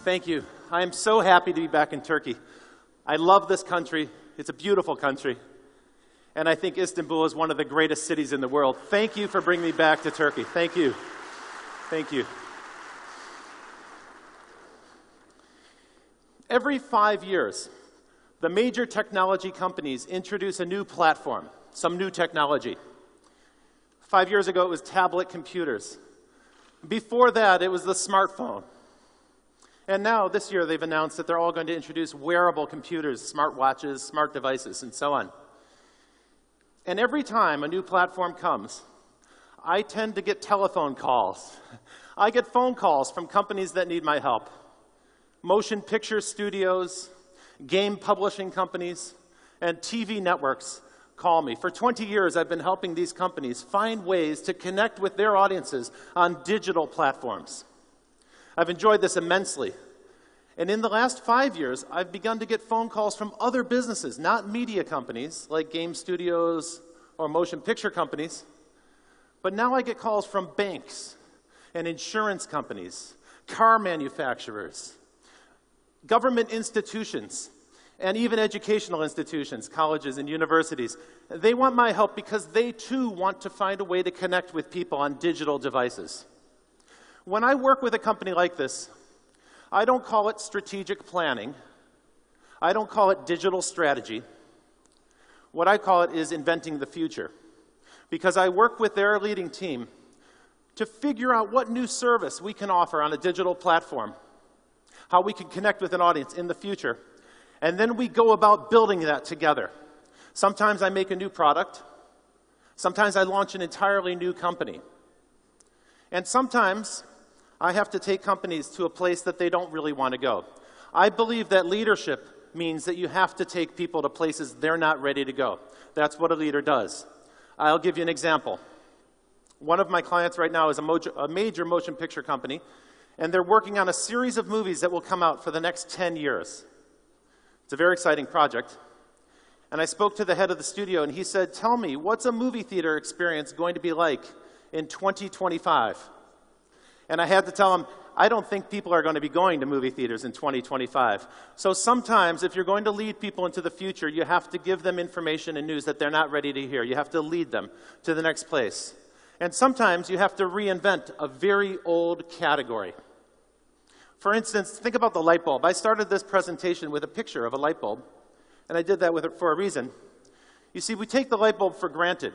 Thank you. I am so happy to be back in Turkey. I love this country. It's a beautiful country. And I think Istanbul is one of the greatest cities in the world. Thank you for bringing me back to Turkey. Thank you. Thank you. Every 5 years, the major technology companies introduce a new platform, some new technology. 5 years ago, it was tablet computers. Before that, it was the smartphone. And now, this year, they've announced that they're all going to introduce wearable computers, smartwatches, smart devices, and so on. And every time a new platform comes, I tend to get telephone calls. I get phone calls from companies that need my help. Motion picture studios, game publishing companies, and TV networks call me. For 20 years, I've been helping these companies find ways to connect with their audiences on digital platforms. I've enjoyed this immensely. And in the last 5 years, I've begun to get phone calls from other businesses, not media companies like game studios or motion picture companies, but now I get calls from banks and insurance companies, car manufacturers, government institutions, and even educational institutions, colleges and universities. They want my help because they too want to find a way to connect with people on digital devices. When I work with a company like this, I don't call it strategic planning. I don't call it digital strategy. What I call it is inventing the future. Because I work with their leading team to figure out what new service we can offer on a digital platform, how we can connect with an audience in the future, and then we go about building that together. Sometimes I make a new product. Sometimes I launch an entirely new company. And sometimes I have to take companies to a place that they don't really want to go. I believe that leadership means that you have to take people to places they're not ready to go. That's what a leader does. I'll give you an example. One of my clients right now is a major motion picture company, and they're working on a series of movies that will come out for the next 10 years. It's a very exciting project. And I spoke to the head of the studio, and he said, "Tell me, what's a movie theater experience going to be like in 2025? And I had to tell him, I don't think people are going to be going to movie theaters in 2025. So sometimes, if you're going to lead people into the future, you have to give them information and news that they're not ready to hear. You have to lead them to the next place. And sometimes you have to reinvent a very old category. For instance, think about the light bulb. I started this presentation with a picture of a light bulb, and I did that for a reason. You see, we take the light bulb for granted.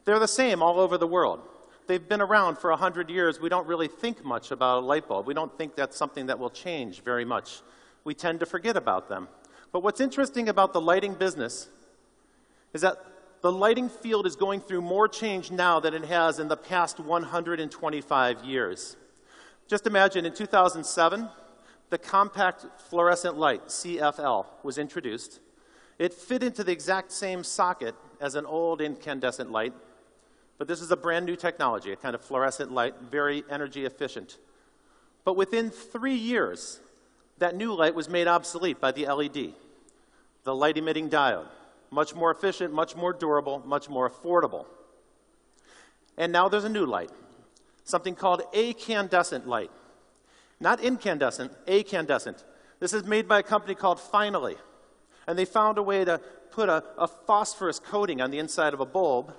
They're the same all over the world. They've been around for 100 years. We don't really think much about a light bulb. We don't think that's something that will change very much. We tend to forget about them. But what's interesting about the lighting business is that the lighting field is going through more change now than it has in the past 125 years. Just imagine in 2007, the compact fluorescent light, CFL, was introduced. It fit into the exact same socket as an old incandescent light. But this is a brand new technology, a kind of fluorescent light, very energy efficient. But within 3 years, that new light was made obsolete by the LED, the light-emitting diode. Much more efficient, much more durable, much more affordable. And now there's a new light, something called acandescent light. Not incandescent, acandescent. This is made by a company called Finally. And they found a way to put a phosphorus coating on the inside of a bulb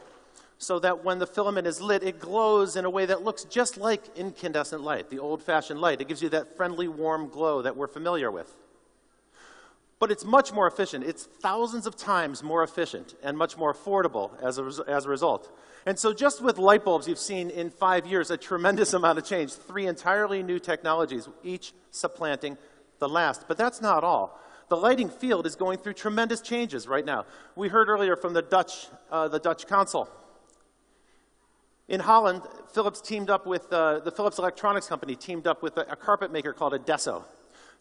so that when the filament is lit, it glows in a way that looks just like incandescent light, the old-fashioned light. It gives you that friendly, warm glow that we're familiar with. But it's much more efficient. It's thousands of times more efficient and much more affordable as a result. And so just with light bulbs, you've seen in 5 years a tremendous amount of change, 3 entirely new technologies, each supplanting the last. But that's not all. The lighting field is going through tremendous changes right now. We heard earlier from the Dutch Council. In Holland, Philips teamed up with, the Philips Electronics company teamed up with a carpet maker called Adesso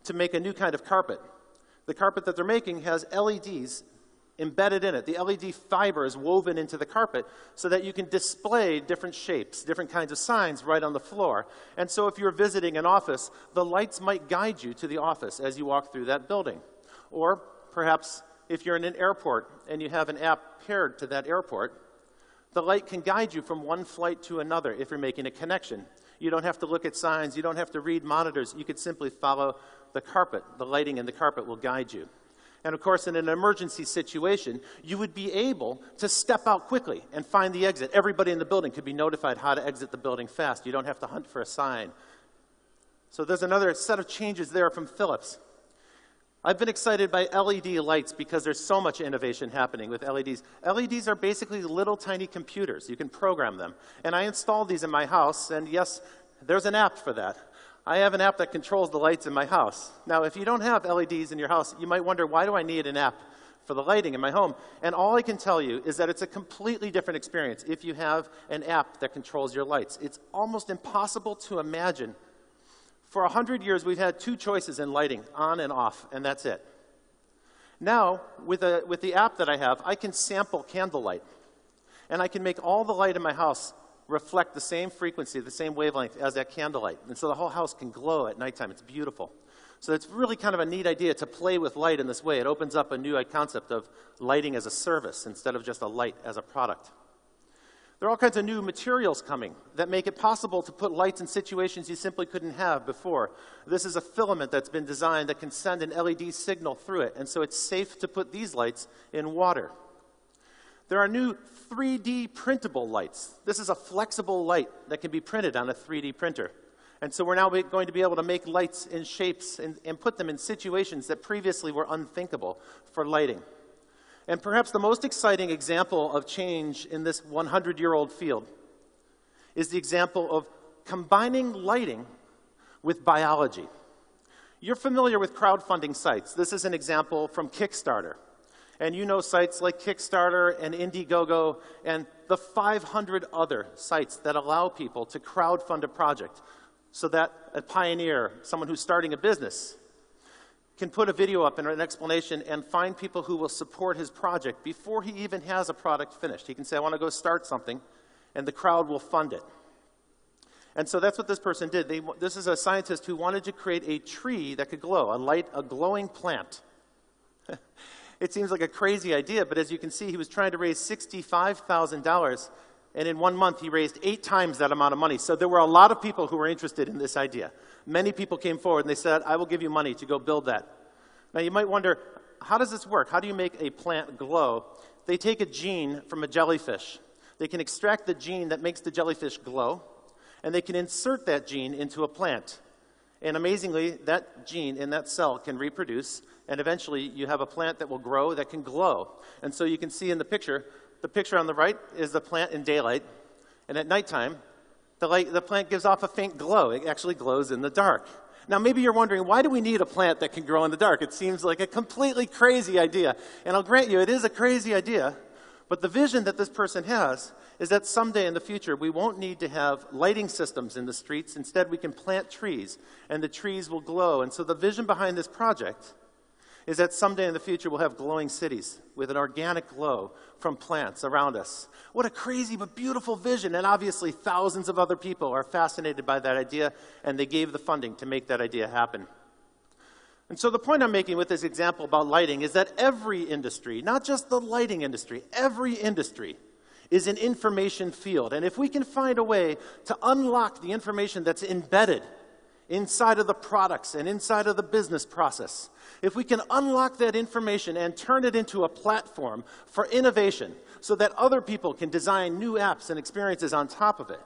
to make a new kind of carpet. The carpet that they're making has LEDs embedded in it. The LED fiber is woven into the carpet so that you can display different shapes, different kinds of signs right on the floor. And so if you're visiting an office, the lights might guide you to the office as you walk through that building. Or perhaps if you're in an airport and you have an app paired to that airport, the light can guide you from one flight to another if you're making a connection. You don't have to look at signs. You don't have to read monitors. You could simply follow the carpet. The lighting in the carpet will guide you. And of course, in an emergency situation, you would be able to step out quickly and find the exit. Everybody in the building could be notified how to exit the building fast. You don't have to hunt for a sign. So there's another set of changes there from Philips. I've been excited by LED lights because there's so much innovation happening with LEDs. LEDs are basically little tiny computers. You can program them. And I installed these in my house, and yes, there's an app for that. I have an app that controls the lights in my house. Now, if you don't have LEDs in your house, you might wonder, why do I need an app for the lighting in my home? And all I can tell you is that it's a completely different experience if you have an app that controls your lights. It's almost impossible to imagine. For 100 years, we've had two choices in lighting, on and off, and that's it. Now, with the app that I have, I can sample candlelight, and I can make all the light in my house reflect the same frequency, the same wavelength as that candlelight. And so the whole house can glow at nighttime. It's beautiful. So it's really kind of a neat idea to play with light in this way. It opens up a new concept of lighting as a service instead of just a light as a product. There are all kinds of new materials coming that make it possible to put lights in situations you simply couldn't have before. This is a filament that's been designed that can send an LED signal through it, and so it's safe to put these lights in water. There are new 3D printable lights. This is a flexible light that can be printed on a 3D printer. And so we're now going to be able to make lights in shapes and put them in situations that previously were unthinkable for lighting. And perhaps the most exciting example of change in this 100-year-old field is the example of combining lighting with biology. You're familiar with crowdfunding sites. This is an example from Kickstarter. And you know sites like Kickstarter and Indiegogo and the 500 other sites that allow people to crowdfund a project so that a pioneer, someone who's starting a business, can put a video up and an explanation and find people who will support his project before he even has a product finished. He can say, I want to go start something, and the crowd will fund it. And so that's what this person did. This is a scientist who wanted to create a tree that could glow, a glowing plant. It seems like a crazy idea, but as you can see, he was trying to raise $65,000, and in 1 month, he raised 8 times that amount of money. So there were a lot of people who were interested in this idea. Many people came forward, and they said, I will give you money to go build that. Now, you might wonder, how does this work? How do you make a plant glow? They take a gene from a jellyfish. They can extract the gene that makes the jellyfish glow, and they can insert that gene into a plant. And amazingly, that gene in that cell can reproduce, and eventually you have a plant that will grow that can glow. And so you can see in the picture on the right is the plant in daylight, and at nighttime, the plant gives off a faint glow. It actually glows in the dark. Now, maybe you're wondering, why do we need a plant that can grow in the dark? It seems like a completely crazy idea. And I'll grant you, it is a crazy idea, but the vision that this person has is that someday in the future, we won't need to have lighting systems in the streets. Instead, we can plant trees, and the trees will glow. And so the vision behind this project is that someday in the future we'll have glowing cities with an organic glow from plants around us. What a crazy but beautiful vision, and obviously thousands of other people are fascinated by that idea, and they gave the funding to make that idea happen. And so the point I'm making with this example about lighting is that every industry, not just the lighting industry, every industry is an information field. And if we can find a way to unlock the information that's embedded inside of the products and inside of the business process, if we can unlock that information and turn it into a platform for innovation so that other people can design new apps and experiences on top of it,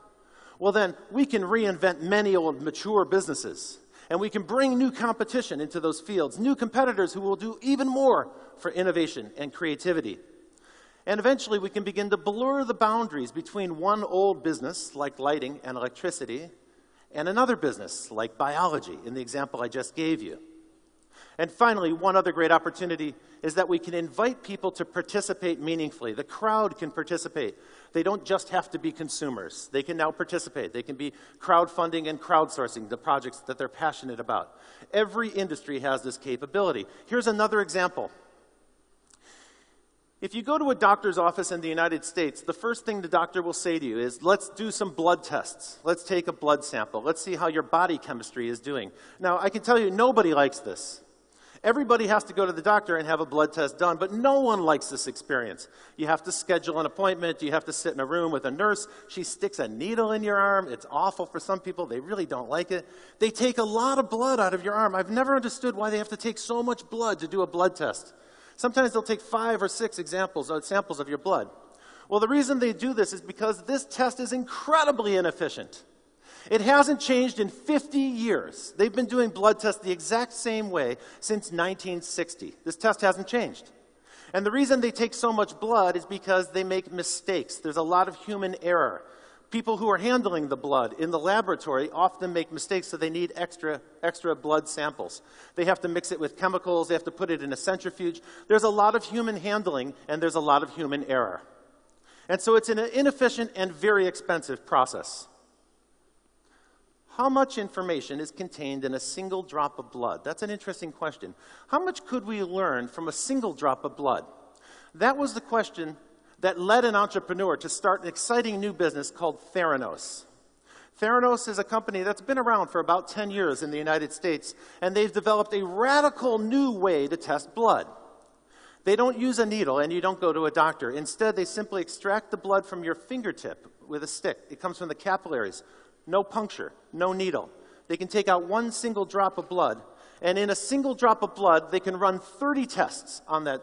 well then we can reinvent many old mature businesses, and we can bring new competition into those fields, new competitors who will do even more for innovation and creativity. And eventually we can begin to blur the boundaries between one old business like lighting and electricity and another business like biology in the example I just gave you. And finally, one other great opportunity is that we can invite people to participate meaningfully. The crowd can participate. They don't just have to be consumers. They can now participate. They can be crowdfunding and crowdsourcing the projects that they're passionate about. Every industry has this capability. Here's another example. If you go to a doctor's office in the United States, the first thing the doctor will say to you is, let's do some blood tests. Let's take a blood sample. Let's see how your body chemistry is doing. Now, I can tell you, nobody likes this. Everybody has to go to the doctor and have a blood test done, but no one likes this experience. You have to schedule an appointment. You have to sit in a room with a nurse. She sticks a needle in your arm. It's awful for some people. They really don't like it. They take a lot of blood out of your arm. I've never understood why they have to take so much blood to do a blood test. Sometimes they'll take 5 or 6 samples of your blood. Well, the reason they do this is because this test is incredibly inefficient. It hasn't changed in 50 years. They've been doing blood tests the exact same way since 1960. This test hasn't changed. And the reason they take so much blood is because they make mistakes. There's a lot of human error. People who are handling the blood in the laboratory often make mistakes, so they need extra blood samples. They have to mix it with chemicals. They have to put it in a centrifuge. There's a lot of human handling, and there's a lot of human error. And so it's an inefficient and very expensive process. How much information is contained in a single drop of blood? That's an interesting question. How much could we learn from a single drop of blood? That was the question that led an entrepreneur to start an exciting new business called Theranos. Theranos is a company that's been around for about 10 years in the United States, and they've developed a radical new way to test blood. They don't use a needle, and you don't go to a doctor. Instead, they simply extract the blood from your fingertip with a stick. It comes from the capillaries. No puncture, no needle. They can take out one single drop of blood, and in a single drop of blood, they can run 30 tests on that.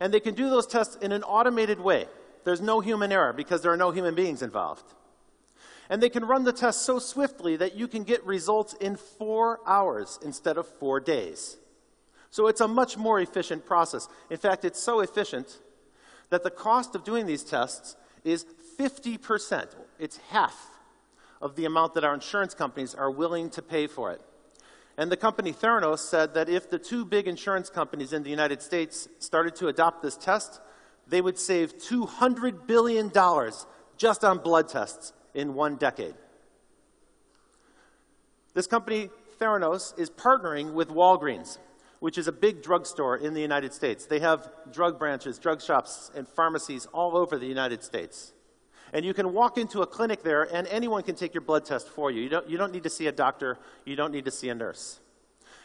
And they can do those tests in an automated way. There's no human error because there are no human beings involved. And they can run the tests so swiftly that you can get results in 4 hours instead of 4 days. So it's a much more efficient process. In fact, it's so efficient that the cost of doing these tests is 50%. It's half of the amount that our insurance companies are willing to pay for it. And the company Theranos said that if the 2 big insurance companies in the United States started to adopt this test, they would save $200 billion just on blood tests in 1 decade. This company, Theranos, is partnering with Walgreens, which is a big drugstore in the United States. They have drug branches, drug shops, and pharmacies all over the United States. And you can walk into a clinic there, and anyone can take your blood test for you. You don't need to see a doctor. You don't need to see a nurse.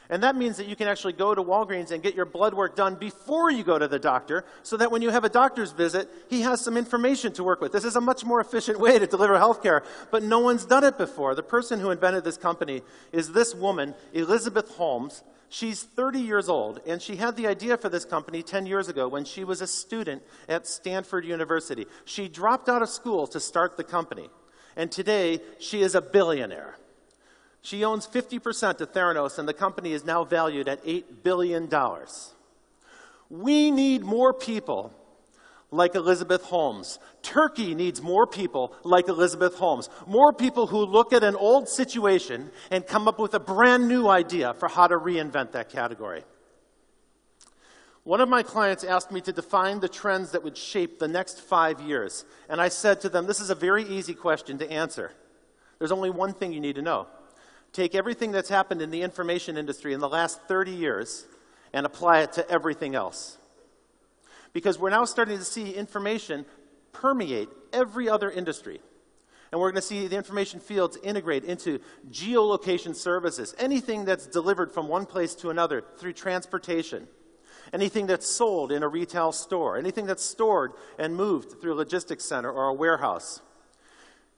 And that means that you can actually go to Walgreens and get your blood work done before you go to the doctor, so that when you have a doctor's visit, he has some information to work with. This is a much more efficient way to deliver health care, but no one's done it before. The person who invented this company is this woman, Elizabeth Holmes. She's 30 years old, and she had the idea for this company 10 years ago when she was a student at Stanford University. She dropped out of school to start the company, and today she is a billionaire. She owns 50% of Theranos, and the company is now valued at $8 billion. We need more people like Elizabeth Holmes. Turkey needs more people like Elizabeth Holmes. More people who look at an old situation and come up with a brand new idea for how to reinvent that category. One of my clients asked me to define the trends that would shape the next 5 years. And I said to them, this is a very easy question to answer. There's only one thing you need to know. Take everything that's happened in the information industry in the last 30 years and apply it to everything else. Because we're now starting to see information permeate every other industry. And we're going to see the information fields integrate into geolocation services, anything that's delivered from one place to another through transportation, anything that's sold in a retail store, anything that's stored and moved through a logistics center or a warehouse.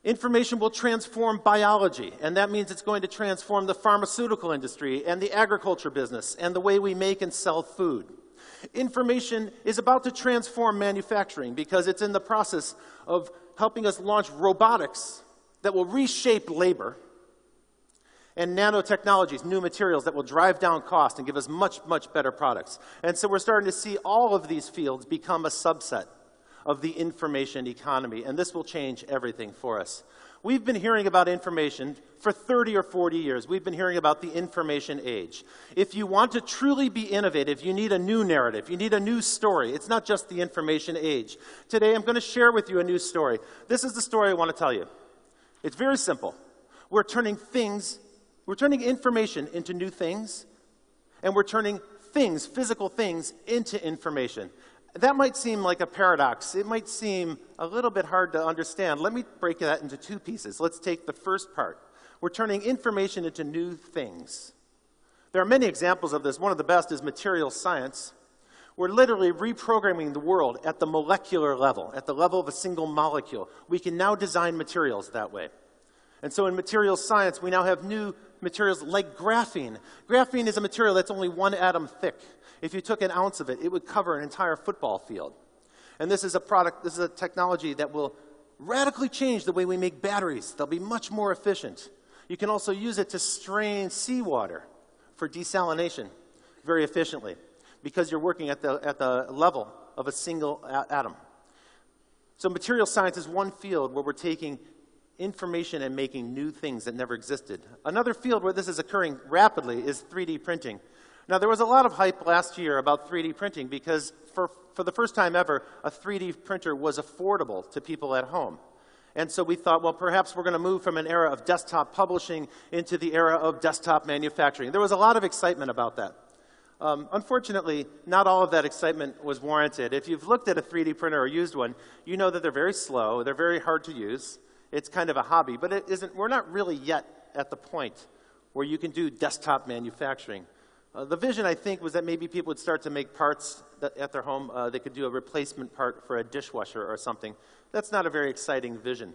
Information will transform biology, and that means it's going to transform the pharmaceutical industry and the agriculture business and the way we make and sell food. Information is about to transform manufacturing because it's in the process of helping us launch robotics that will reshape labor, and nanotechnologies, new materials that will drive down cost and give us much, much better products. And so we're starting to see all of these fields become a subset of the information economy, and this will change everything for us. We've been hearing about information for 30 or 40 years. We've been hearing about the information age. If you want to truly be innovative, you need a new narrative. You need a new story. It's not just the information age. Today, I'm going to share with you a new story. This is the story I want to tell you. It's very simple. We're turning information into new things, and we're turning things, physical things, into information. That might seem like a paradox. It might seem a little bit hard to understand. Let me break that into 2 pieces. Let's take the first part. We're turning information into new things. There are many examples of this. One of the best is materials science. We're literally reprogramming the world at the molecular level, at the level of a single molecule. We can now design materials that way. And so in materials science, we now have new materials like graphene. Graphene is a material that's only 1 atom thick. If you took an ounce of it, it would cover an entire football field. And this is a technology that will radically change the way we make batteries. They'll be much more efficient. You can also use it to strain seawater for desalination very efficiently because you're working at the level of a single atom. So material science is one field where we're taking information and making new things that never existed. Another field where this is occurring rapidly is 3D printing. Now, there was a lot of hype last year about 3D printing because for the first time ever, a 3D printer was affordable to people at home. And so we thought, well, perhaps we're going to move from an era of desktop publishing into the era of desktop manufacturing. There was a lot of excitement about that. Unfortunately, not all of that excitement was warranted. If you've looked at a 3D printer or used one, you know that they're very slow, they're very hard to use. It's kind of a hobby, but we're not really yet at the point where you can do desktop manufacturing. The vision, I think, was that maybe people would start to make parts at their home. They could do a replacement part for a dishwasher or something. That's not a very exciting vision.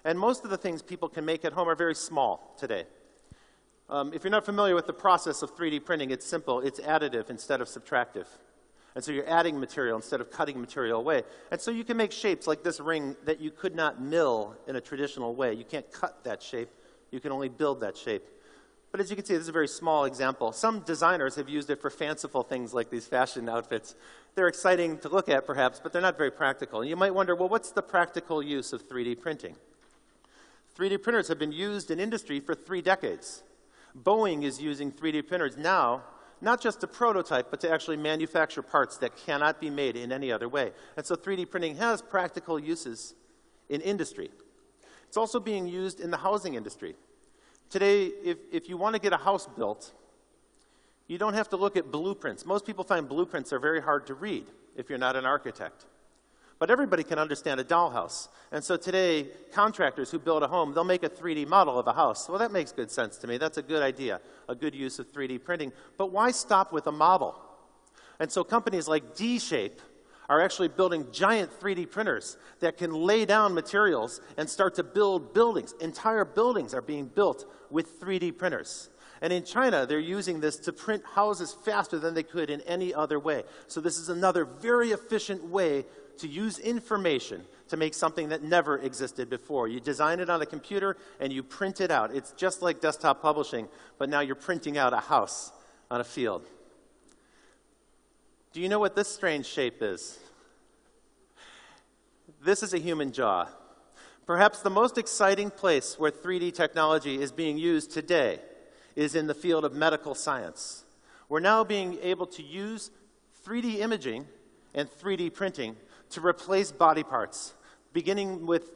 And most of the things people can make at home are very small today. If you're not familiar with the process of 3D printing, it's simple. It's additive instead of subtractive. And so you're adding material instead of cutting material away. And so you can make shapes like this ring that you could not mill in a traditional way. You can't cut that shape. You can only build that shape. But as you can see, this is a very small example. Some designers have used it for fanciful things like these fashion outfits. They're exciting to look at, perhaps, but they're not very practical. And you might wonder, well, what's the practical use of 3D printing? 3D printers have been used in industry for 3 decades. Boeing is using 3D printers now, not just to prototype, but to actually manufacture parts that cannot be made in any other way. And so 3D printing has practical uses in industry. It's also being used in the housing industry. Today, if you want to get a house built, you don't have to look at blueprints. Most people find blueprints are very hard to read if you're not an architect. But everybody can understand a dollhouse. And so today, contractors who build a home, they'll make a 3D model of a house. Well, that makes good sense to me. That's a good idea, a good use of 3D printing. But why stop with a model? And so companies like D-Shape are actually building giant 3D printers that can lay down materials and start to build buildings. Entire buildings are being built with 3D printers. And in China, they're using this to print houses faster than they could in any other way. So this is another very efficient way to use information to make something that never existed before. You design it on a computer and you print it out. It's just like desktop publishing, but now you're printing out a house on a field. Do you know what this strange shape is? This is a human jaw. Perhaps the most exciting place where 3D technology is being used today is in the field of medical science. We're now being able to use 3D imaging and 3D printing to replace body parts, beginning with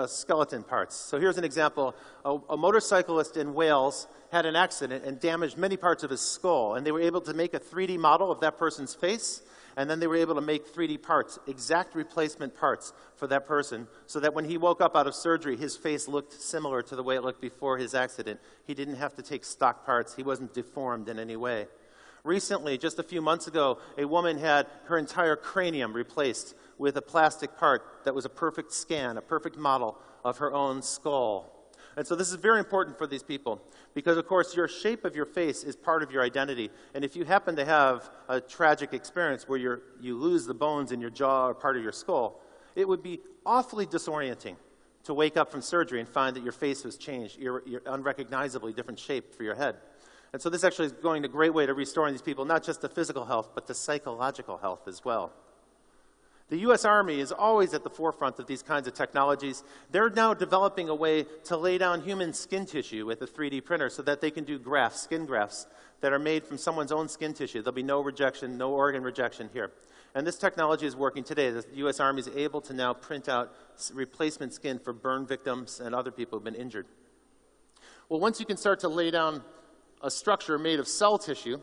skeleton parts. So here's an example. A motorcyclist in Wales had an accident and damaged many parts of his skull, and they were able to make a 3D model of that person's face, and then they were able to make 3D parts, exact replacement parts for that person, so that when he woke up out of surgery, his face looked similar to the way it looked before his accident. He didn't have to take stock parts. He wasn't deformed in any way. Recently, just a few months ago, a woman had her entire cranium replaced with a plastic part that was a perfect scan, a perfect model of her own skull. And so this is very important for these people because, of course, your shape of your face is part of your identity. And if you happen to have a tragic experience where you lose the bones in your jaw or part of your skull, it would be awfully disorienting to wake up from surgery and find that your face was changed. You're unrecognizably different shape for your head. And so this actually is going a great way to restoring these people, not just to physical health, but to psychological health as well. The U.S. Army is always at the forefront of these kinds of technologies. They're now developing a way to lay down human skin tissue with a 3D printer so that they can do grafts, skin grafts, that are made from someone's own skin tissue. There'll be no rejection, no organ rejection here. And this technology is working today. The U.S. Army is able to now print out replacement skin for burn victims and other people who've been injured. Well, once you can start to lay down a structure made of cell tissue,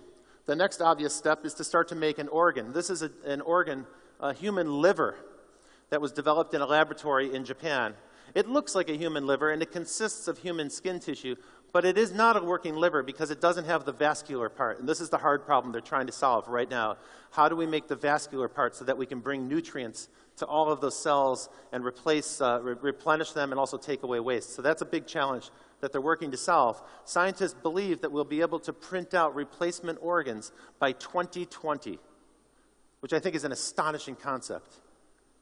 the next obvious step is to start to make an organ. This is an organ, a human liver, that was developed in a laboratory in Japan. It looks like a human liver, and it consists of human skin tissue, But it is not a working liver because it doesn't have the vascular part. And this is the hard problem they're trying to solve right now. How do we make the vascular part so that we can bring nutrients to all of those cells and replenish them and also take away waste? So that's a big challenge that they're working to solve. Scientists believe that we'll be able to print out replacement organs by 2020, which I think is an astonishing concept.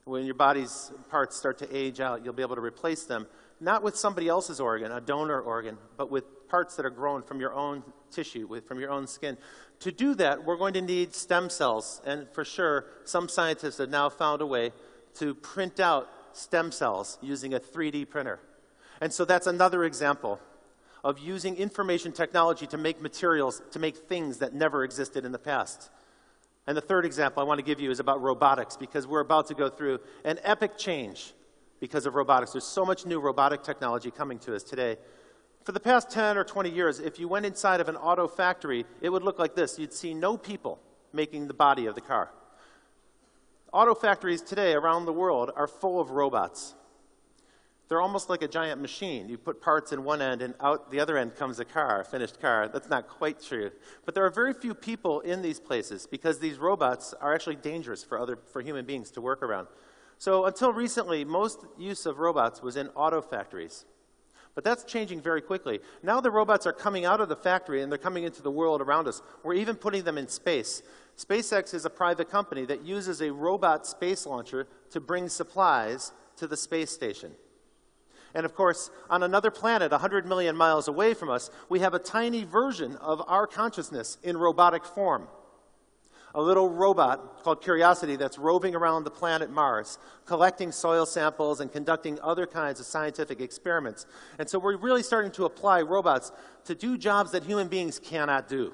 When your body's parts start to age out, you'll be able to replace them, not with somebody else's organ, a donor organ, but with parts that are grown from your own tissue, from your own skin. To do that, we're going to need stem cells, and for sure, some scientists have now found a way to print out stem cells using a 3D printer. And so that's another example of using information technology to make materials, to make things that never existed in the past. And the third example I want to give you is about robotics, because we're about to go through an epic change because of robotics. There's so much new robotic technology coming to us today. For the past 10 or 20 years, if you went inside of an auto factory, it would look like this. You'd see no people making the body of the car. Auto factories today around the world are full of robots. They're almost like a giant machine. You put parts in one end, and out the other end comes a car, a finished car. That's not quite true. But there are very few people in these places because these robots are actually dangerous for human beings to work around. So until recently, most use of robots was in auto factories. But that's changing very quickly. Now the robots are coming out of the factory, and they're coming into the world around us. We're even putting them in space. SpaceX is a private company that uses a robot space launcher to bring supplies to the space station. And of course, on another planet 100 million miles away from us, we have a tiny version of our consciousness in robotic form. A little robot called Curiosity that's roving around the planet Mars, collecting soil samples and conducting other kinds of scientific experiments. And so we're really starting to apply robots to do jobs that human beings cannot do.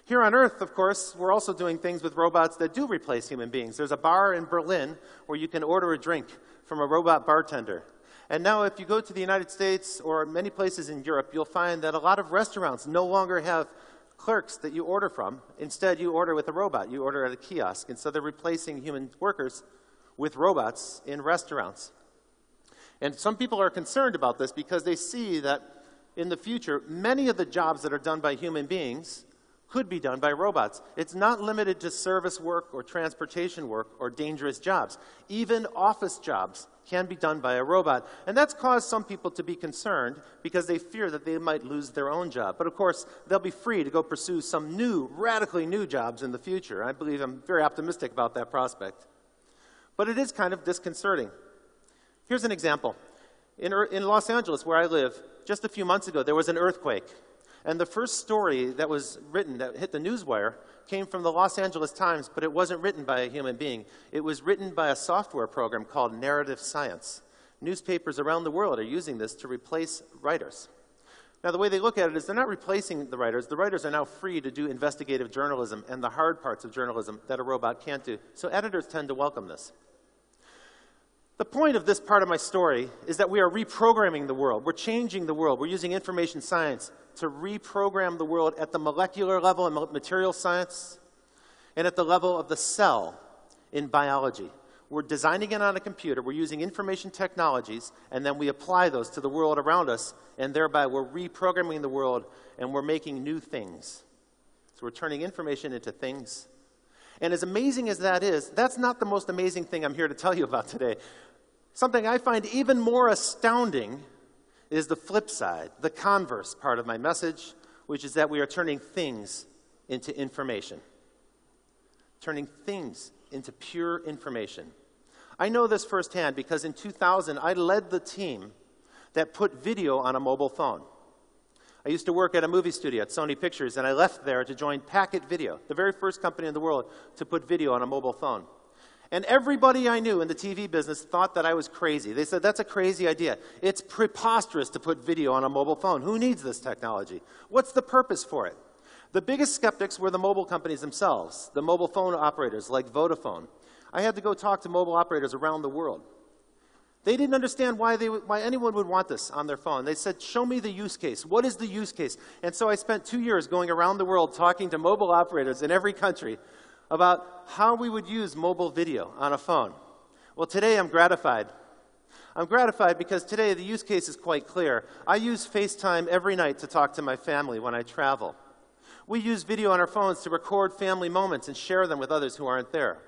Here on Earth, of course, we're also doing things with robots that do replace human beings. There's a bar in Berlin where you can order a drink from a robot bartender. And now if you go to the United States or many places in Europe, you'll find that a lot of restaurants no longer have clerks that you order from. Instead, you order with a robot. You order at a kiosk. And so they're replacing human workers with robots in restaurants. And some people are concerned about this because they see that in the future, many of the jobs that are done by human beings could be done by robots. It's not limited to service work or transportation work or dangerous jobs. Even office jobs can be done by a robot. And that's caused some people to be concerned because they fear that they might lose their own job. But of course, they'll be free to go pursue some new, radically new jobs in the future. I'm very optimistic about that prospect. But it is kind of disconcerting. Here's an example. In Los Angeles, where I live, just a few months ago, there was an earthquake. And the first story that was written, that hit the newswire, came from the Los Angeles Times, but it wasn't written by a human being. It was written by a software program called Narrative Science. Newspapers around the world are using this to replace writers. Now, the way they look at it is they're not replacing the writers. The writers are now free to do investigative journalism and the hard parts of journalism that a robot can't do. So editors tend to welcome this. The point of this part of my story is that we are reprogramming the world. We're changing the world. We're using information science to reprogram the world at the molecular level in material science and at the level of the cell in biology. We're designing it on a computer. We're using information technologies, and then we apply those to the world around us, and thereby we're reprogramming the world, and we're making new things. So we're turning information into things. And as amazing as that is, that's not the most amazing thing I'm here to tell you about today. Something I find even more astounding is the flip side, the converse part of my message, which is that we are turning things into information. Turning things into pure information. I know this firsthand because in 2000, I led the team that put video on a mobile phone. I used to work at a movie studio at Sony Pictures, and I left there to join Packet Video, the very first company in the world to put video on a mobile phone. And everybody I knew in the TV business thought that I was crazy. They said, that's a crazy idea. It's preposterous to put video on a mobile phone. Who needs this technology? What's the purpose for it? The biggest skeptics were the mobile companies themselves, the mobile phone operators like Vodafone. I had to go talk to mobile operators around the world. They didn't understand why anyone would want this on their phone. They said, show me the use case. What is the use case? And so I spent 2 years going around the world talking to mobile operators in every country about how we would use mobile video on a phone. Well, today I'm gratified. I'm gratified because today the use case is quite clear. I use FaceTime every night to talk to my family when I travel. We use video on our phones to record family moments and share them with others who aren't there.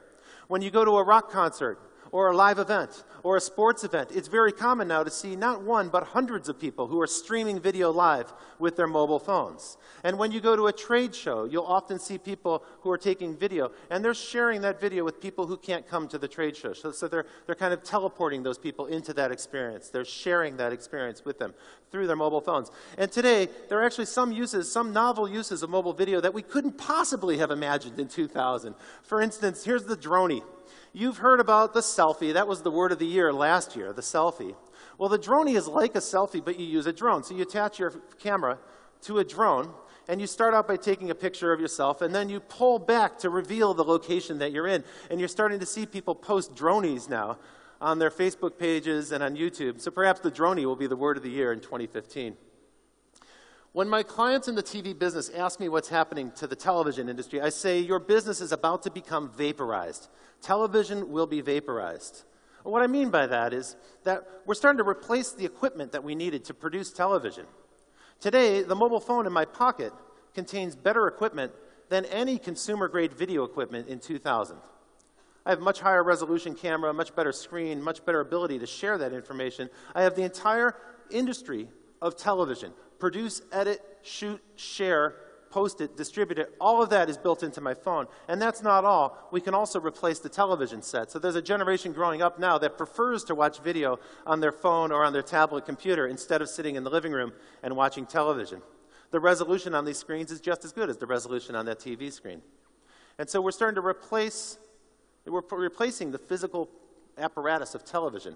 When you go to a rock concert, or a live event, or a sports event, it's very common now to see not one, but hundreds of people who are streaming video live with their mobile phones. And when you go to a trade show, you'll often see people who are taking video, and they're sharing that video with people who can't come to the trade show. So they're kind of teleporting those people into that experience. They're sharing that experience with them through their mobile phones. And today, there are actually some uses, some novel uses of mobile video that we couldn't possibly have imagined in 2000. For instance, here's the droney. You've heard about the selfie. That was the word of the year last year, the selfie. Well, the droney is like a selfie, but you use a drone. So you attach your camera to a drone, and you start out by taking a picture of yourself, and then you pull back to reveal the location that you're in. And you're starting to see people post dronies now on their Facebook pages and on YouTube. So perhaps the droney will be the word of the year in 2015. When my clients in the TV business ask me what's happening to the television industry, I say, your business is about to become vaporized. Television will be vaporized. What I mean by that is that we're starting to replace the equipment that we needed to produce television. Today, the mobile phone in my pocket contains better equipment than any consumer-grade video equipment in 2000. I have much higher resolution camera, much better screen, much better ability to share that information. I have the entire industry of television. Produce, edit, shoot, share, post it, distribute it. All of that is built into my phone. And that's not all. We can also replace the television set. So there's a generation growing up now that prefers to watch video on their phone or on their tablet computer instead of sitting in the living room and watching television. The resolution on these screens is just as good as the resolution on that TV screen. And so we're starting to we're replacing the physical apparatus of television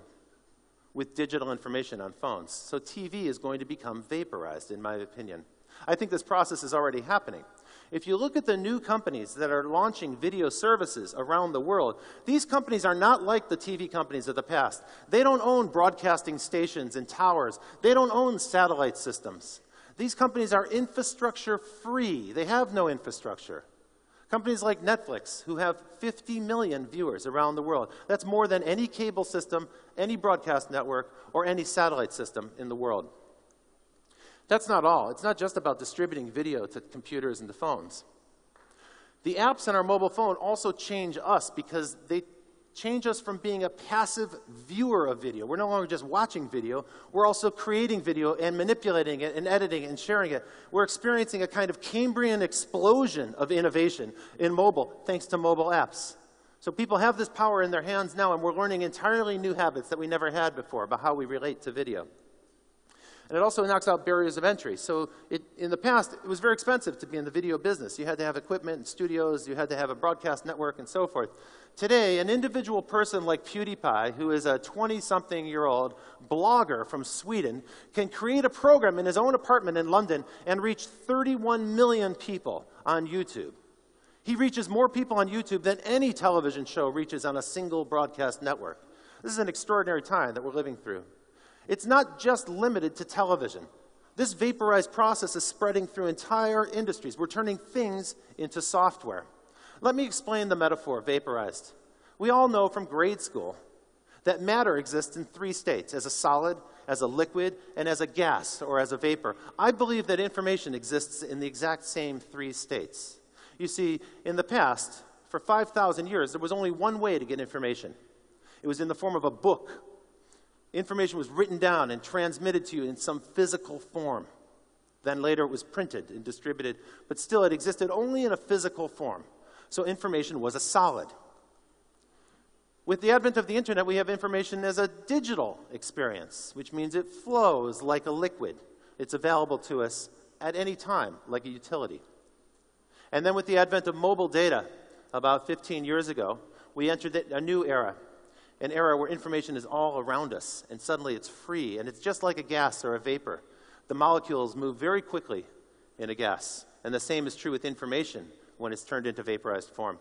with digital information on phones. So TV is going to become vaporized, in my opinion. I think this process is already happening. If you look at the new companies that are launching video services around the world, these companies are not like the TV companies of the past. They don't own broadcasting stations and towers. They don't own satellite systems. These companies are infrastructure free. They have no infrastructure. Companies like Netflix, who have 50 million viewers around the world. That's more than any cable system, any broadcast network, or any satellite system in the world. That's not all. It's not just about distributing video to computers and to phones. The apps on our mobile phone also change us because they change us from being a passive viewer of video. We're no longer just watching video. We're also creating video and manipulating it and editing it and sharing it. We're experiencing a kind of Cambrian explosion of innovation in mobile thanks to mobile apps. So people have this power in their hands now, and we're learning entirely new habits that we never had before about how we relate to video. And it also knocks out barriers of entry. So in the past, it was very expensive to be in the video business. You had to have equipment and studios. You had to have a broadcast network and so forth. Today, an individual person like PewDiePie, who is a 20-something-year-old blogger from Sweden, can create a program in his own apartment in London and reach 31 million people on YouTube. He reaches more people on YouTube than any television show reaches on a single broadcast network. This is an extraordinary time that we're living through. It's not just limited to television. This vaporized process is spreading through entire industries. We're turning things into software. Let me explain the metaphor, vaporized. We all know from grade school that matter exists in three states: as a solid, as a liquid, and as a gas or as a vapor. I believe that information exists in the exact same three states. You see, in the past, for 5,000 years, there was only one way to get information. It was in the form of a book. Information was written down and transmitted to you in some physical form. Then later it was printed and distributed, but still it existed only in a physical form. So information was a solid. With the advent of the internet, we have information as a digital experience, which means it flows like a liquid. It's available to us at any time, like a utility. And then with the advent of mobile data, about 15 years ago, we entered a new era. An era where information is all around us, and suddenly it's free, and it's just like a gas or a vapor. The molecules move very quickly in a gas, and the same is true with information when it's turned into vaporized form.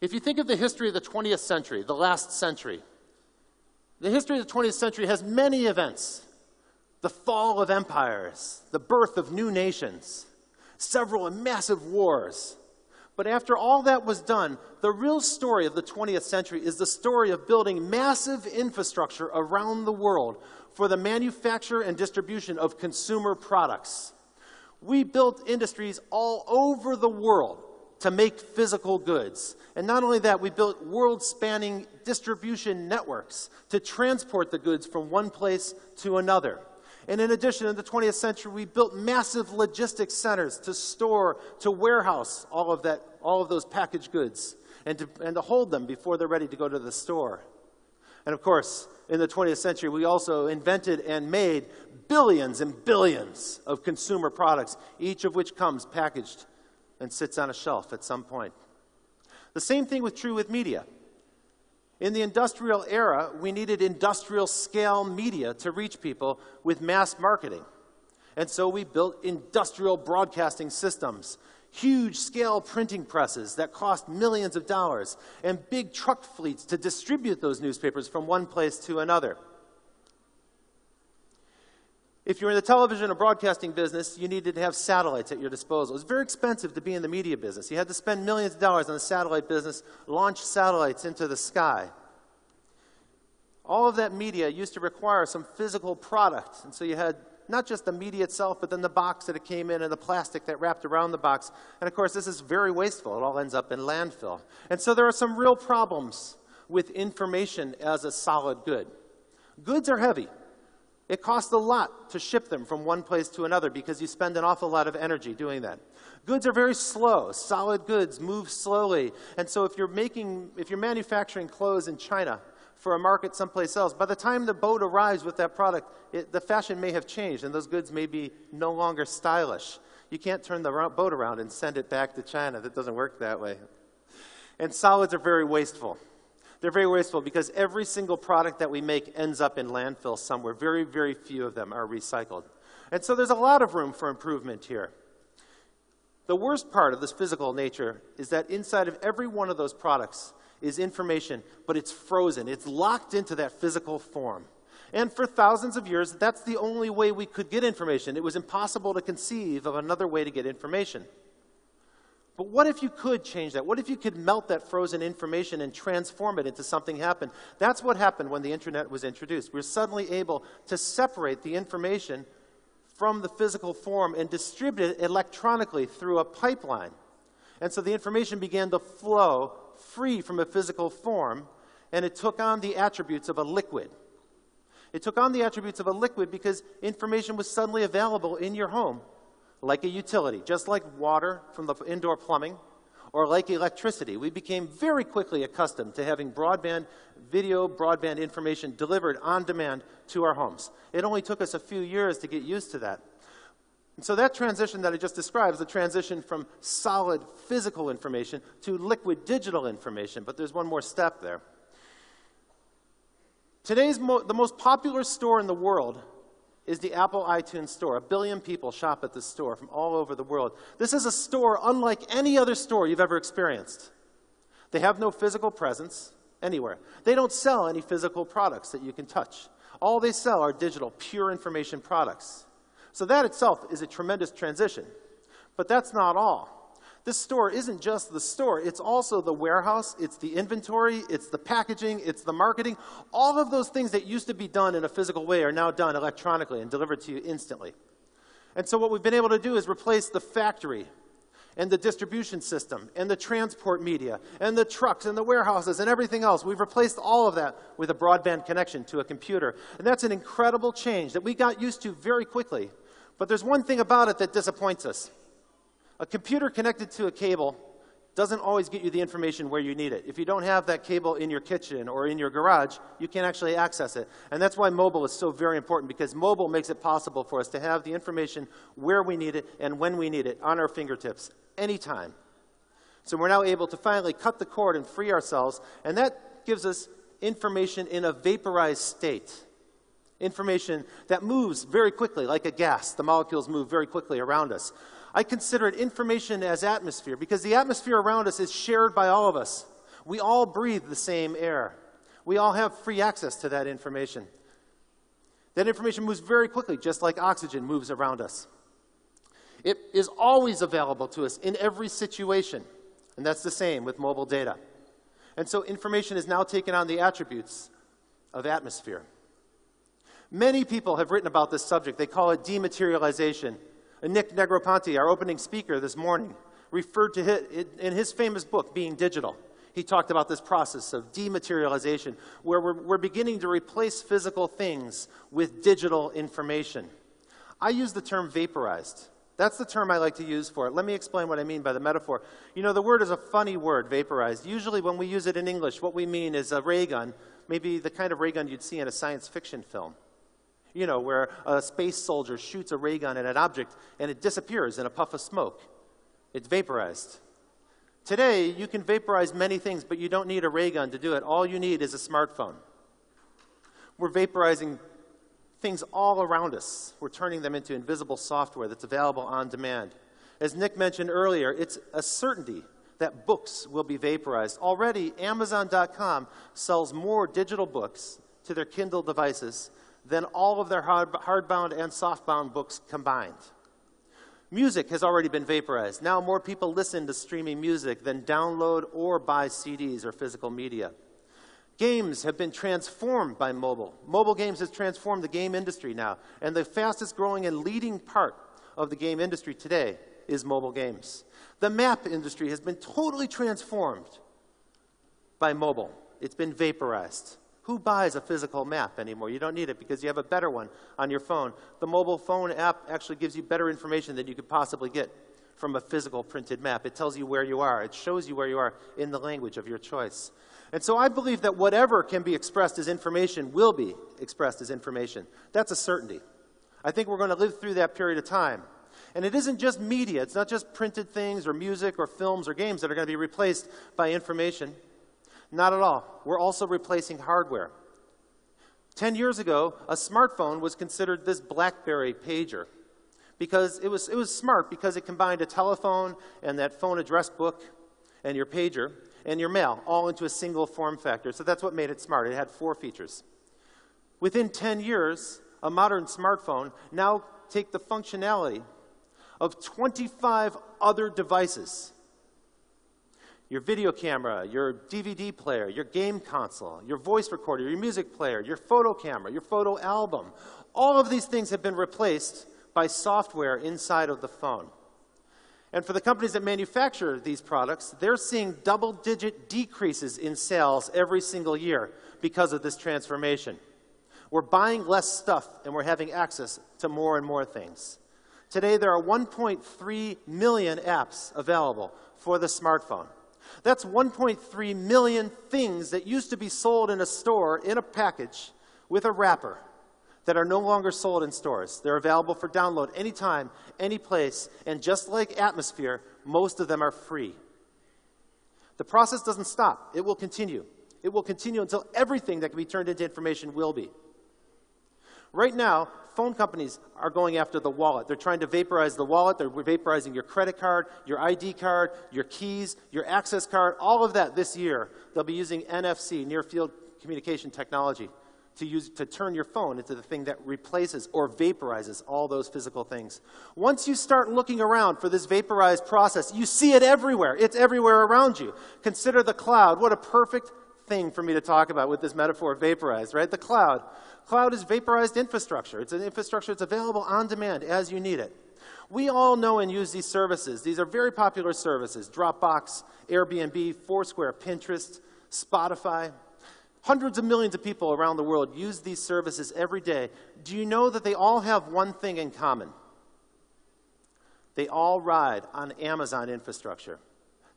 If you think of the history of the 20th century, the last century, the history of the 20th century has many events. The fall of empires, the birth of new nations, several massive wars. But after all that was done, the real story of the 20th century is the story of building massive infrastructure around the world for the manufacture and distribution of consumer products. We built industries all over the world to make physical goods. And not only that, we built world-spanning distribution networks to transport the goods from one place to another. And in addition, in the 20th century, we built massive logistics centers to store, to warehouse all of those packaged goods, and to hold them before they're ready to go to the store. And of course, in the 20th century, we also invented and made billions and billions of consumer products, each of which comes packaged and sits on a shelf at some point. The same thing was true with media. In the industrial era, we needed industrial scale media to reach people with mass marketing. And so we built industrial broadcasting systems, huge scale printing presses that cost millions of dollars, and big truck fleets to distribute those newspapers from one place to another. If you're in the television or broadcasting business, you needed to have satellites at your disposal. It was very expensive to be in the media business. You had to spend millions of dollars on the satellite business, launch satellites into the sky. All of that media used to require some physical product. And so you had not just the media itself, but then the box that it came in and the plastic that wrapped around the box. And of course, this is very wasteful. It all ends up in landfill. And so there are some real problems with information as a solid good. Goods are heavy. It costs a lot to ship them from one place to another because you spend an awful lot of energy doing that. Goods are very slow. Solid goods move slowly. And so if you're manufacturing clothes in China for a market someplace else, by the time the boat arrives with that product, the fashion may have changed and those goods may be no longer stylish. You can't turn the boat around and send it back to China. That doesn't work that way. And solids are very wasteful. They're very wasteful because every single product that we make ends up in landfill somewhere. Very, very few of them are recycled. And so there's a lot of room for improvement here. The worst part of this physical nature is that inside of every one of those products is information, but it's frozen. It's locked into that physical form. And for thousands of years, that's the only way we could get information. It was impossible to conceive of another way to get information. But what if you could change that? What if you could melt that frozen information and transform it into something happen? That's what happened when the internet was introduced. We were suddenly able to separate the information from the physical form and distribute it electronically through a pipeline. And so the information began to flow free from a physical form, and it took on the attributes of a liquid. It took on the attributes of a liquid because information was suddenly available in your home, like a utility, just like water from the indoor plumbing, or like electricity. We became very quickly accustomed to having broadband video, broadband information delivered on demand to our homes. It only took us a few years to get used to that. And so that transition that I just described is the transition from solid physical information to liquid digital information, but there's one more step there. Today's the most popular store in the world is the Apple iTunes Store. 1 billion people shop at this store from all over the world. This is a store unlike any other store you've ever experienced. They have no physical presence anywhere. They don't sell any physical products that you can touch. All they sell are digital, pure information products. So that itself is a tremendous transition. But that's not all. This store isn't just the store, it's also the warehouse, it's the inventory, it's the packaging, it's the marketing. All of those things that used to be done in a physical way are now done electronically and delivered to you instantly. And so what we've been able to do is replace the factory and the distribution system and the transport media and the trucks and the warehouses and everything else. We've replaced all of that with a broadband connection to a computer. And that's an incredible change that we got used to very quickly. But there's one thing about it that disappoints us. A computer connected to a cable doesn't always get you the information where you need it. If you don't have that cable in your kitchen or in your garage, you can't actually access it. And that's why mobile is so very important, because mobile makes it possible for us to have the information where we need it and when we need it on our fingertips, anytime. So we're now able to finally cut the cord and free ourselves, and that gives us information in a vaporized state. Information that moves very quickly, like a gas. The molecules move very quickly around us. I consider it information as atmosphere, because the atmosphere around us is shared by all of us. We all breathe the same air. We all have free access to that information. That information moves very quickly, just like oxygen moves around us. It is always available to us in every situation. And that's the same with mobile data. And so information has now taken on the attributes of atmosphere. Many people have written about this subject. They call it dematerialization. And Nick Negroponte, our opening speaker this morning, referred to it in his famous book, Being Digital. He talked about this process of dematerialization, where we're beginning to replace physical things with digital information. I use the term vaporized. That's the term I like to use for it. Let me explain what I mean by the metaphor. You know, the word is a funny word, vaporized. Usually when we use it in English, what we mean is a ray gun, maybe the kind of ray gun you'd see in a science fiction film. You know, where a space soldier shoots a ray gun at an object and it disappears in a puff of smoke. It's vaporized. Today, you can vaporize many things, but you don't need a ray gun to do it. All you need is a smartphone. We're vaporizing things all around us. We're turning them into invisible software that's available on demand. As Nick mentioned earlier, it's a certainty that books will be vaporized. Already, Amazon.com sells more digital books to their Kindle devices than all of their hardbound and softbound books combined. Music has already been vaporized. Now more people listen to streaming music than download or buy CDs or physical media. Games have been transformed by mobile. Mobile games has transformed the game industry now, and the fastest growing and leading part of the game industry today is mobile games. The map industry has been totally transformed by mobile. It's been vaporized. Who buys a physical map anymore? You don't need it because you have a better one on your phone. The mobile phone app actually gives you better information than you could possibly get from a physical printed map. It tells you where you are. It shows you where you are in the language of your choice. And so I believe that whatever can be expressed as information will be expressed as information. That's a certainty. I think we're going to live through that period of time. And it isn't just media. It's not just printed things or music or films or games that are going to be replaced by information. Not at all. We're also replacing hardware. 10 years ago, a smartphone was considered this BlackBerry pager because it was smart because it combined a telephone and that phone address book and your pager and your mail all into a single form factor. So that's what made it smart. It had 4 features. Within 10 years, a modern smartphone now take the functionality of 25 other devices. Your video camera, your DVD player, your game console, your voice recorder, your music player, your photo camera, your photo album. All of these things have been replaced by software inside of the phone. And for the companies that manufacture these products, they're seeing double-digit decreases in sales every single year because of this transformation. We're buying less stuff and we're having access to more and more things. Today, there are 1.3 million apps available for the smartphone. That's 1.3 million things that used to be sold in a store in a package with a wrapper that are no longer sold in stores. They're available for download anytime, any place, and just like atmosphere, most of them are free. The process doesn't stop. It will continue. It will continue until everything that can be turned into information will be. Right now, phone companies are going after the wallet. They're trying to vaporize the wallet. They're vaporizing your credit card, your ID card, your keys, your access card, all of that this year. They'll be using NFC, near-field communication technology, to turn your phone into the thing that replaces or vaporizes all those physical things. Once you start looking around for this vaporized process, you see it everywhere. It's everywhere around you. Consider the cloud. What a perfect thing for me to talk about with this metaphor of vaporized, right? The cloud. Cloud is vaporized infrastructure. It's an infrastructure that's available on demand as you need it. We all know and use these services. These are very popular services. Dropbox, Airbnb, Foursquare, Pinterest, Spotify. Hundreds of millions of people around the world use these services every day. Do you know that they all have one thing in common? They all ride on Amazon infrastructure.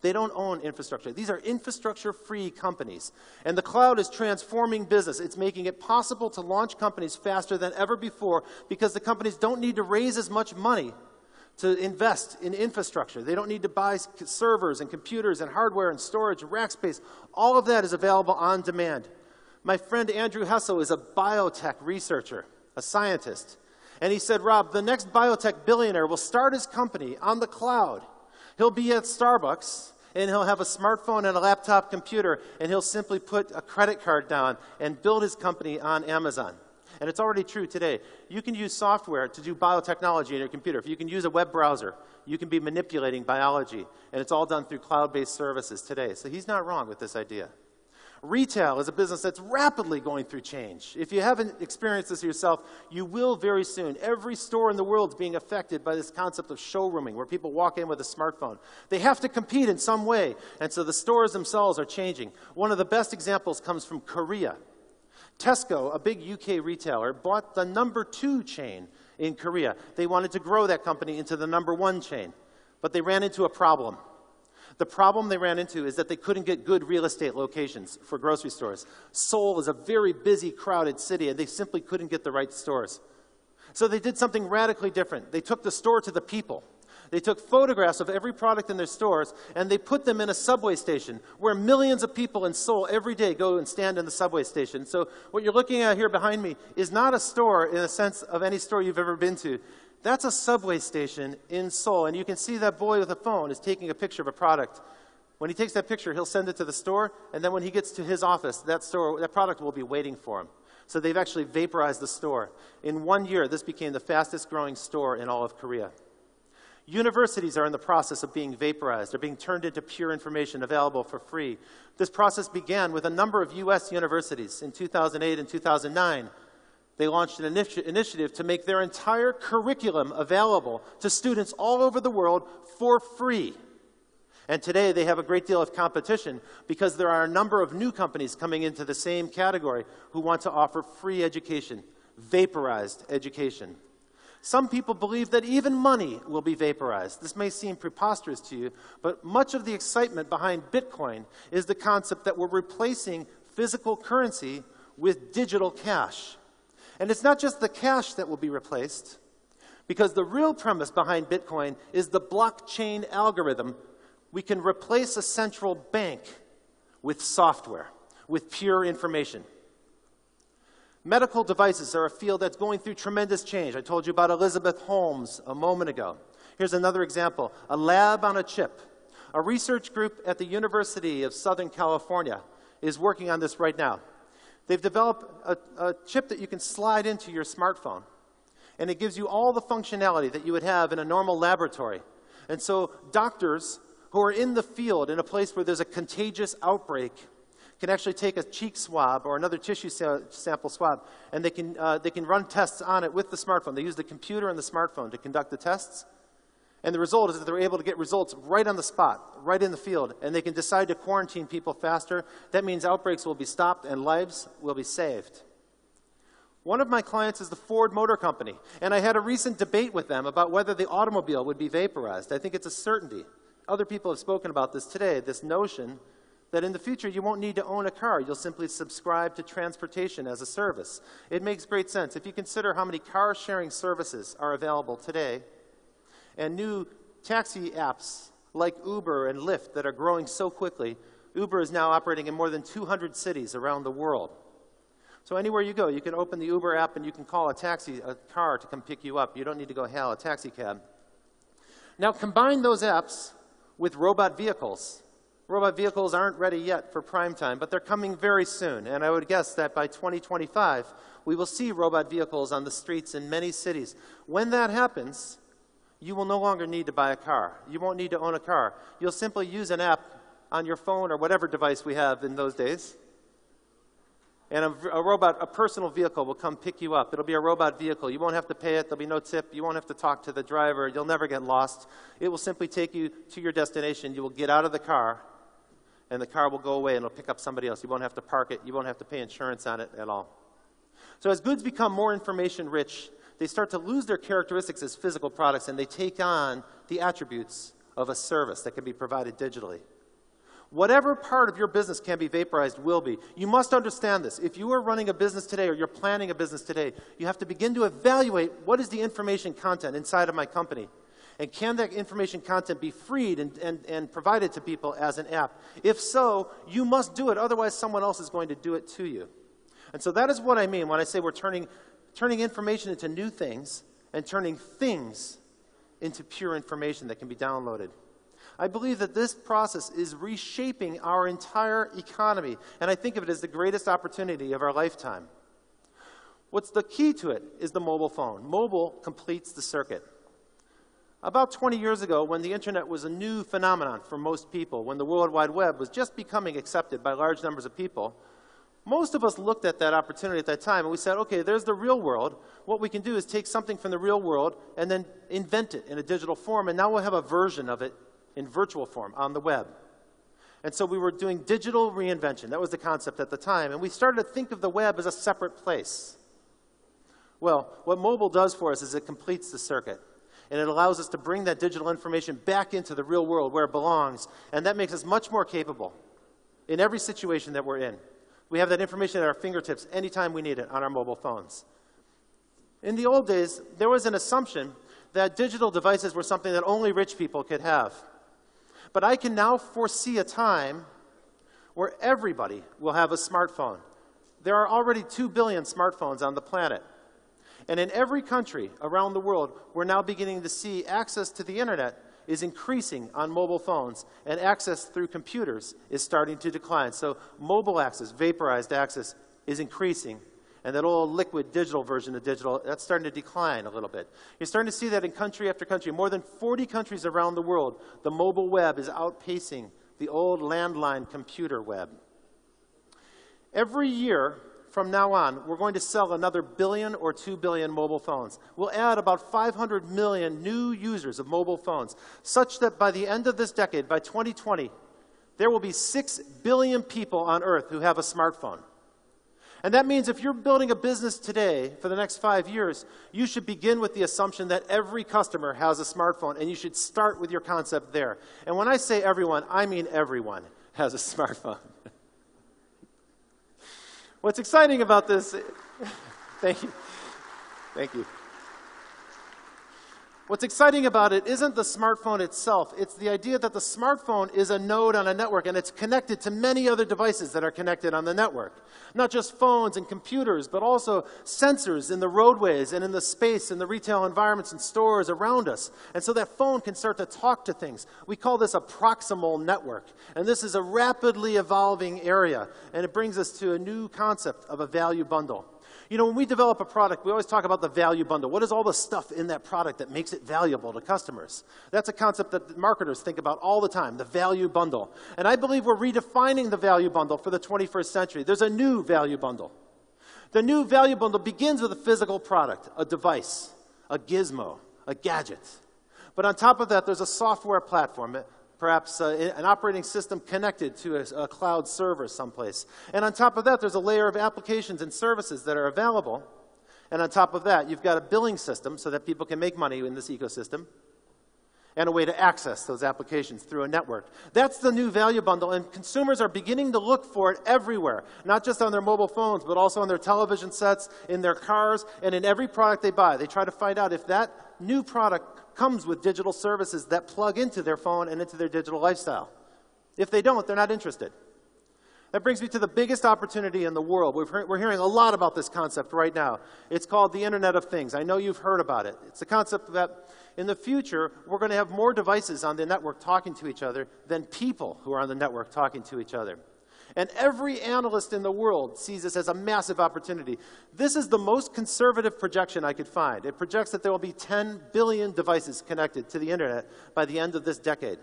They don't own infrastructure. These are infrastructure-free companies. And the cloud is transforming business. It's making it possible to launch companies faster than ever before because the companies don't need to raise as much money to invest in infrastructure. They don't need to buy servers and computers and hardware and storage and rack space. All of that is available on demand. My friend Andrew Hessel is a biotech researcher, a scientist. And he said, Rob, the next biotech billionaire will start his company on the cloud. He'll be at Starbucks, and he'll have a smartphone and a laptop computer, and he'll simply put a credit card down and build his company on Amazon. And it's already true today. You can use software to do biotechnology in your computer. If you can use a web browser, you can be manipulating biology, and it's all done through cloud-based services today. So he's not wrong with this idea. Retail is a business that's rapidly going through change. If you haven't experienced this yourself, you will very soon. Every store in the world is being affected by this concept of showrooming, where people walk in with a smartphone. They have to compete in some way, and so the stores themselves are changing. One of the best examples comes from Korea. Tesco, a big UK retailer, bought the #2 chain in Korea. They wanted to grow that company into the #1 chain, but they ran into a problem. The problem they ran into is that they couldn't get good real estate locations for grocery stores. Seoul is a very busy, crowded city, and they simply couldn't get the right stores. So they did something radically different. They took the store to the people. They took photographs of every product in their stores, and they put them in a subway station where millions of people in Seoul every day go and stand in the subway station. So what you're looking at here behind me is not a store in the sense of any store you've ever been to. That's a subway station in Seoul, and you can see that boy with a phone is taking a picture of a product. When he takes that picture, he'll send it to the store, and then when he gets to his office, that product will be waiting for him. So they've actually vaporized the store. In 1 year, this became the fastest growing store in all of Korea. Universities are in the process of being vaporized. They're being turned into pure information available for free. This process began with a number of US universities in 2008 and 2009. They launched an initiative to make their entire curriculum available to students all over the world for free. And today they have a great deal of competition because there are a number of new companies coming into the same category who want to offer free education, vaporized education. Some people believe that even money will be vaporized. This may seem preposterous to you, but much of the excitement behind Bitcoin is the concept that we're replacing physical currency with digital cash. And it's not just the cash that will be replaced, because the real premise behind Bitcoin is the blockchain algorithm. We can replace a central bank with software, with pure information. Medical devices are a field that's going through tremendous change. I told you about Elizabeth Holmes a moment ago. Here's another example, a lab on a chip. A research group at the University of Southern California is working on this right now. They've developed a chip that you can slide into your smartphone, and it gives you all the functionality that you would have in a normal laboratory. And so doctors who are in the field in a place where there's a contagious outbreak can actually take a cheek swab or another tissue sample swab, and they can run tests on it with the smartphone. They use the computer and the smartphone to conduct the tests. And the result is that they're able to get results right on the spot, right in the field, and they can decide to quarantine people faster. That means outbreaks will be stopped and lives will be saved. One of my clients is the Ford Motor Company, and I had a recent debate with them about whether the automobile would be vaporized. I think it's a certainty. Other people have spoken about this today, this notion that in the future you won't need to own a car. You'll simply subscribe to transportation as a service. It makes great sense. If you consider how many car-sharing services are available today, and new taxi apps like Uber and Lyft that are growing so quickly. Uber is now operating in more than 200 cities around the world. So anywhere you go, you can open the Uber app and you can call a car to come pick you up. You don't need to go hail a taxi cab. Now combine those apps with robot vehicles. Robot vehicles aren't ready yet for prime time, but they're coming very soon. And I would guess that by 2025, we will see robot vehicles on the streets in many cities. When that happens, you will no longer need to buy a car. You won't need to own a car. You'll simply use an app on your phone or whatever device we have in those days. And a personal vehicle will come pick you up. It'll be a robot vehicle. You won't have to pay it. There'll be no tip. You won't have to talk to the driver. You'll never get lost. It will simply take you to your destination. You will get out of the car, and the car will go away and it'll pick up somebody else. You won't have to park it. You won't have to pay insurance on it at all. So as goods become more information rich, they start to lose their characteristics as physical products, and they take on the attributes of a service that can be provided digitally. Whatever part of your business can be vaporized will be. You must understand this. If you are running a business today or you're planning a business today, you have to begin to evaluate what is the information content inside of my company. And can that information content be freed and provided to people as an app? If so, you must do it. Otherwise, someone else is going to do it to you. And so that is what I mean when I say we're turning information into new things and turning things into pure information that can be downloaded. I believe that this process is reshaping our entire economy, and I think of it as the greatest opportunity of our lifetime. What's the key to it is the mobile phone. Mobile completes the circuit. About 20 years ago, when the internet was a new phenomenon for most people, when the World Wide Web was just becoming accepted by large numbers of people, most of us looked at that opportunity at that time and we said, okay, there's the real world. What we can do is take something from the real world and then invent it in a digital form, and now we'll have a version of it in virtual form on the web. And so we were doing digital reinvention. That was the concept at the time. And we started to think of the web as a separate place. Well, what mobile does for us is it completes the circuit. And it allows us to bring that digital information back into the real world where it belongs. And that makes us much more capable in every situation that we're in. We have that information at our fingertips anytime we need it on our mobile phones. In the old days, there was an assumption that digital devices were something that only rich people could have. But I can now foresee a time where everybody will have a smartphone. There are already 2 billion smartphones on the planet. And in every country around the world, we're now beginning to see access to the internet is increasing on mobile phones, and access through computers is starting to decline. So mobile access, vaporized access, is increasing. And that old liquid digital version of digital, that's starting to decline a little bit. You're starting to see that in country after country. More than 40 countries around the world, the mobile web is outpacing the old landline computer web. Every year from now on, we're going to sell another billion or 2 billion mobile phones. We'll add about 500 million new users of mobile phones, such that by the end of this decade, by 2020, there will be 6 billion people on Earth who have a smartphone. And that means if you're building a business today for the next 5 years, you should begin with the assumption that every customer has a smartphone, and you should start with your concept there. And when I say everyone, I mean everyone has a smartphone. What's exciting about this, thank you. What's exciting about it isn't the smartphone itself. It's the idea that the smartphone is a node on a network, and it's connected to many other devices that are connected on the network. Not just phones and computers, but also sensors in the roadways and in the space and the retail environments and stores around us. And so that phone can start to talk to things. We call this a proximal network. And this is a rapidly evolving area. And it brings us to a new concept of a value bundle. You know, when we develop a product, we always talk about the value bundle. What is all the stuff in that product that makes it valuable to customers? That's a concept that marketers think about all the time, the value bundle. And I believe we're redefining the value bundle for the 21st century. There's a new value bundle. The new value bundle begins with a physical product, a device, a gizmo, a gadget. But on top of that, there's a software platform, perhaps an operating system connected to a cloud server someplace. And on top of that, there's a layer of applications and services that are available. And on top of that, you've got a billing system so that people can make money in this ecosystem, and a way to access those applications through a network. That's the new value bundle, and consumers are beginning to look for it everywhere, not just on their mobile phones, but also on their television sets, in their cars, and in every product they buy. They try to find out if that new product comes with digital services that plug into their phone and into their digital lifestyle. If they don't, they're not interested. That brings me to the biggest opportunity in the world. We're hearing a lot about this concept right now. It's called the Internet of Things. I know you've heard about it. It's a concept that in the future, we're going to have more devices on the network talking to each other than people who are on the network talking to each other. And every analyst in the world sees this as a massive opportunity. This is the most conservative projection I could find. It projects that there will be 10 billion devices connected to the Internet by the end of this decade.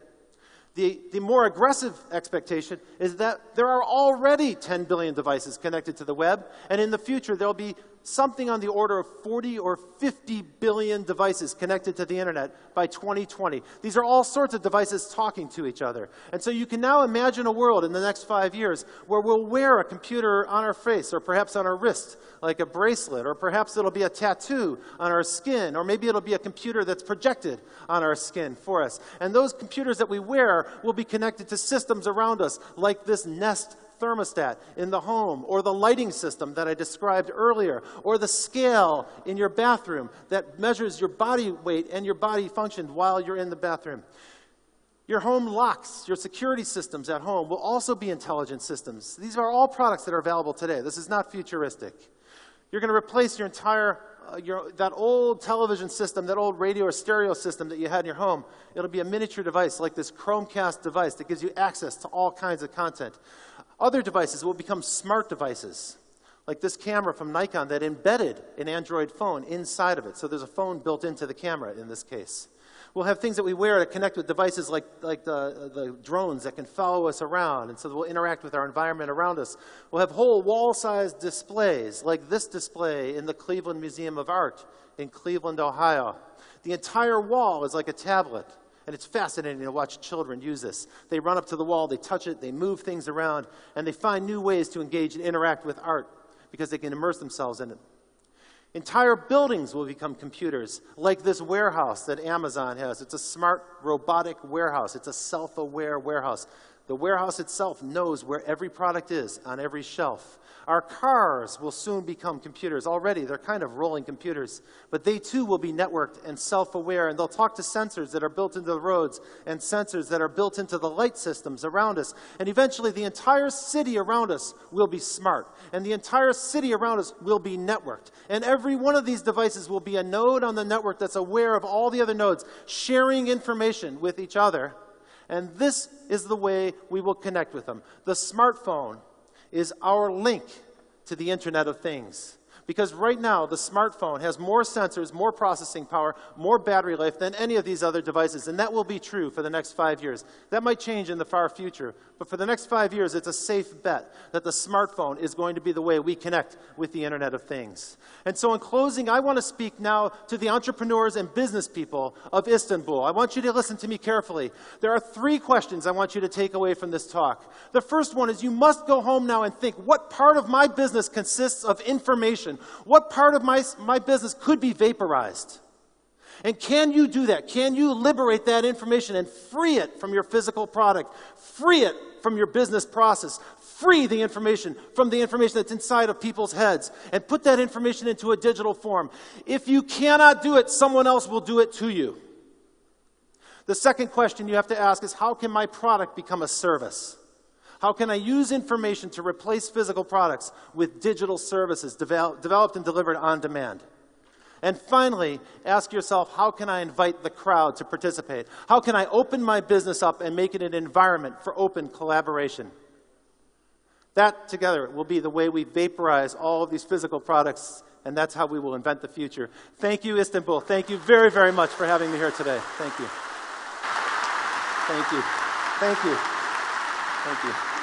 The more aggressive expectation is that there are already 10 billion devices connected to the web, and in the future there will be something on the order of 40 or 50 billion devices connected to the internet by 2020. These are all sorts of devices talking to each other. And so you can now imagine a world in the next 5 years where we'll wear a computer on our face, or perhaps on our wrist, like a bracelet, or perhaps it'll be a tattoo on our skin, or maybe it'll be a computer that's projected on our skin for us. And those computers that we wear will be connected to systems around us, like this Nest thermostat in the home, or the lighting system that I described earlier, or the scale in your bathroom that measures your body weight and your body function while you're in the bathroom. Your home locks, your security systems at home will also be intelligent systems. These are all products that are available today. This is not futuristic. You're going to replace your entire that old television system, that old radio or stereo system that you had in your home. It'll be a miniature device like this Chromecast device that gives you access to all kinds of content. Other devices will become smart devices, like this camera from Nikon that embedded an Android phone inside of it. So there's a phone built into the camera in this case. We'll have things that we wear to connect with devices like the drones that can follow us around, and so we'll interact with our environment around us. We'll have whole wall-sized displays, like this display in the Cleveland Museum of Art in Cleveland, Ohio. The entire wall is like a tablet, and it's fascinating to watch children use this. They run up to the wall, they touch it, they move things around, and they find new ways to engage and interact with art because they can immerse themselves in it. Entire buildings will become computers, like this warehouse that Amazon has. It's a smart robotic warehouse. It's a self-aware warehouse. The warehouse itself knows where every product is on every shelf. Our cars will soon become computers. Already, they're kind of rolling computers. But they too will be networked and self-aware, and they'll talk to sensors that are built into the roads and sensors that are built into the light systems around us. And eventually, the entire city around us will be smart. And the entire city around us will be networked. And every one of these devices will be a node on the network that's aware of all the other nodes, sharing information with each other. And this is the way we will connect with them. The smartphone is our link to the Internet of Things. Because right now, the smartphone has more sensors, more processing power, more battery life than any of these other devices. And that will be true for the next 5 years. That might change in the far future. But for the next 5 years, it's a safe bet that the smartphone is going to be the way we connect with the Internet of Things. And so in closing, I want to speak now to the entrepreneurs and business people of Istanbul. I want you to listen to me carefully. There are 3 questions I want you to take away from this talk. The first one is you must go home now and think, what part of my business consists of information? What part of my business could be vaporized? And can you do that? Can you liberate that information and free it from your physical product? Free it from your business process? Free the information from the information that's inside of people's heads and put that information into a digital form. If you cannot do it, someone else will do it to you. The second question you have to ask is, how can my product become a service? How can I use information to replace physical products with digital services developed and delivered on demand? And finally, ask yourself, how can I invite the crowd to participate? How can I open my business up and make it an environment for open collaboration? That together will be the way we vaporize all of these physical products, and that's how we will invent the future. Thank you, Istanbul. Thank you very, very much for having me here today. Thank you. Thank you. Thank you. Thank you.